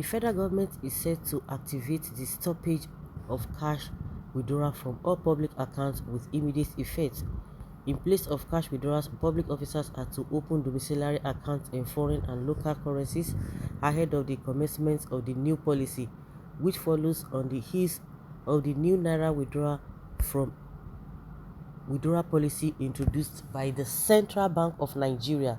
federal government is set to activate the stoppage of cash withdrawal from all public accounts with immediate effect. In place of cash withdrawals, public officers are to open domiciliary accounts in foreign and local currencies ahead of the commencement of the new policy, which follows on the heels of the new Naira withdrawal policy introduced by the Central Bank of Nigeria.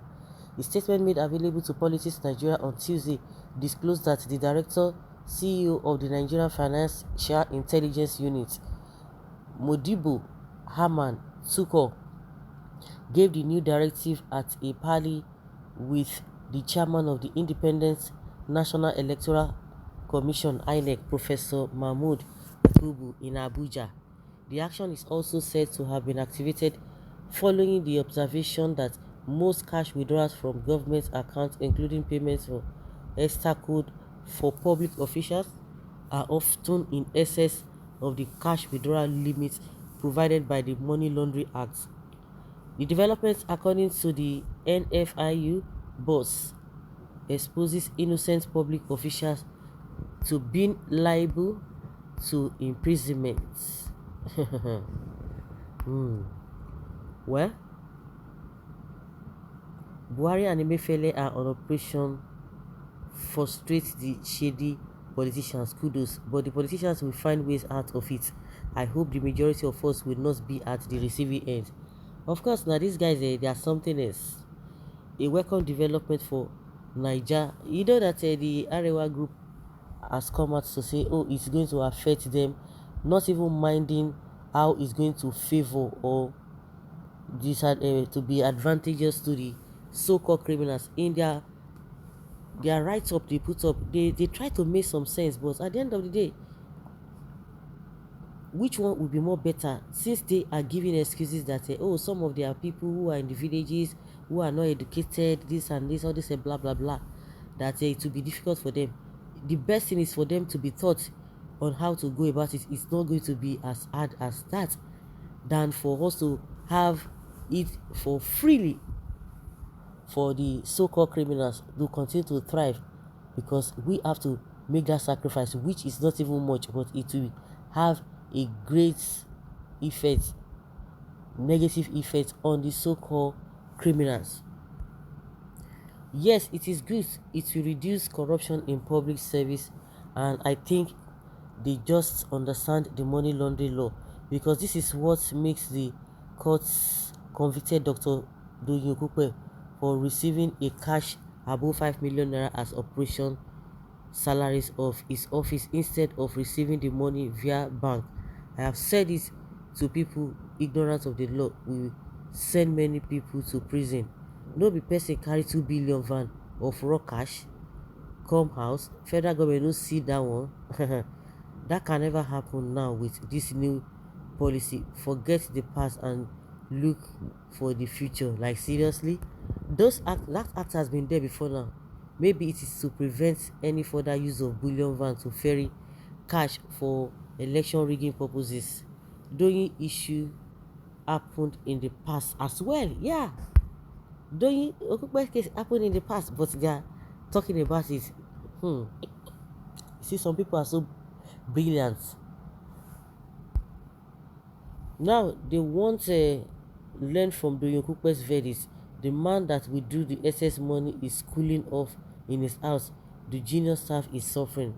A statement made available to Politics Nigeria on Tuesday disclosed that the Director CEO of the Nigerian Financial Intelligence Unit, Modibo Haman Tuko, gave the new directive at a parley with the chairman of the Independent National Electoral Commission (INEC), Professor Mahmood Yakubu, in Abuja. The action is also said to have been activated following the observation that most cash withdrawals from government accounts, including payments for extra code for public officials, are often in excess of the cash withdrawal limit provided by the Money Laundering Act. The development, according to the NFIU boss, exposes innocent public officials to being liable to imprisonment. Well, Buhari and Emefiele are on operation frustrate the shady politicians. Kudos, but the politicians will find ways out of it. I hope the majority of us will not be at the receiving end. Of course, now these guys, they are something else. A welcome development for Niger. You know that the Arewa group has come out to say, oh, it's going to affect them, not even minding how it's going to favor or to be advantageous to the so-called criminals. In their write-up they put up, they try to make some sense, but at the end of the day, which one would be more better, since they are giving excuses that oh, some of their people who are in the villages who are not educated, this and this, all this and blah blah blah, that it will be difficult for them. The best thing is for them to be taught on how to go about it. It's not going to be as hard as that, than for us to have it for freely for the so-called criminals to continue to thrive, because we have to make that sacrifice, which is not even much, but it will have a great effect, negative effect on the so-called criminals. Yes, it is good. It will reduce corruption in public service, and I think they just understand the money laundering law, because this is what makes the courts convicted Dr. Doyin Okupe for receiving a cash above 5 million naira as operation salaries of his office instead of receiving the money via bank. I have said it to people ignorant of the law will send many people to prison. No be person carry 2 billion van of raw cash come house, federal government no see that one. That can never happen now with this new policy. Forget the past and look for the future. Like seriously, that act has been there before now. Maybe it is to prevent any further use of bullion van to ferry cash for election rigging purposes. Doing issue happened in the past as well. Yeah, Doing Okupe's case happened in the past, but they are talking about it. See, some people are so brilliant. Now they want to learn from Doyin Okupe's verdict. The man that withdrew the excess money is cooling off in his house. The junior staff is suffering.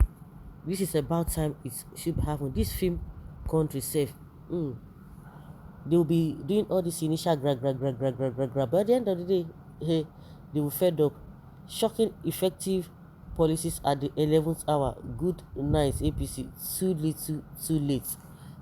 This is about time it should happen. This film country safe. They will be doing all this initial grab. But at the end of the day, hey, they will fed up. Shocking effective policies at the 11th hour. Good night, APC. Too little, too late.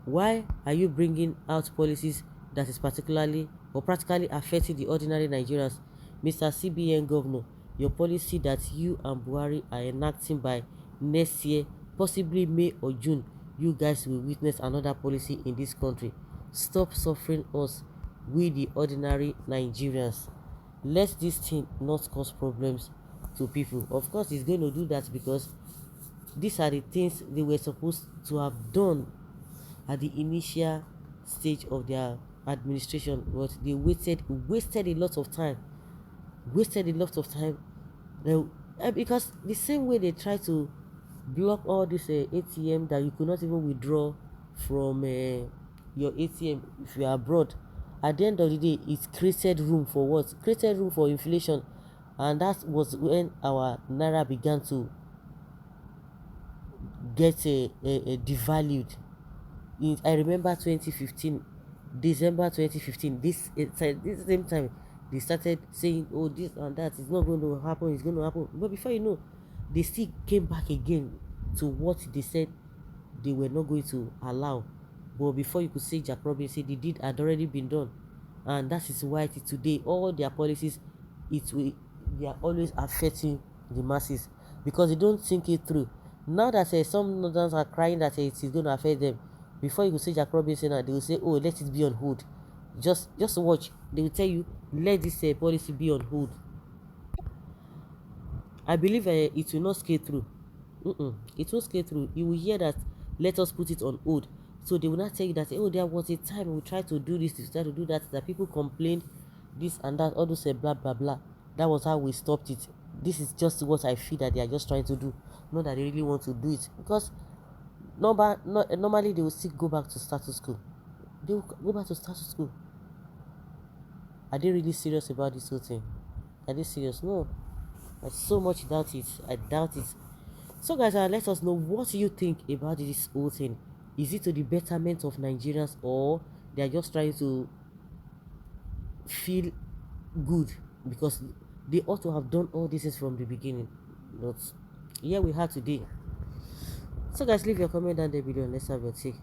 Why are you bringing out policies that is particularly or practically affecting the ordinary Nigerians? Mr. CBN Governor, your policy that you and Buhari are enacting by next year, possibly May or June, you guys will witness another policy in this country. Stop suffering us, we the ordinary Nigerians. Let this thing not cause problems to people. Of course, it's going to do that because these are the things they were supposed to have done at the initial stage of their administration, but they wasted a lot of time. Because the same way they try to block all this ATM that you could not even withdraw from your ATM if you are abroad. At the end of the day, it created room for what? Created room for inflation, and that was when our naira began to get devalued. I remember 2015, December 2015. This same time, they started saying, "Oh, this and that is not going to happen. It's going to happen." But before you know, they still came back again to what they said they were not going to allow. But before you could say Jack Robinson, the deed had already been done, and that is why today all their policies, it will they are always affecting the masses because they don't think it through. Now that some northerners are crying that it is going to affect them, before you could say Jack Robinson, they will say, "Oh, let it be on hold." Just watch. They will tell you, "Let this policy be on hold." I believe it will not scale through. It won't scale through. You will hear that, "Let us put it on hold." So they will not tell you that, "Oh, there was a time we tried to do this, we tried to do that, that people complained, this and that, all those blah blah blah. That was how we stopped it." This is just what I feel that they are just trying to do, not that they really want to do it. Because normally they will still go back to status quo. They will go back to status quo. Are they really serious about this whole thing? Are they serious? No. I so much doubt it. I doubt it. So, guys, let us know what you think about this whole thing. Is it to the betterment of Nigerians, or they are just trying to feel good because they ought to have done all this from the beginning? But here we are today. So, guys, leave your comment down there below and let's have your take.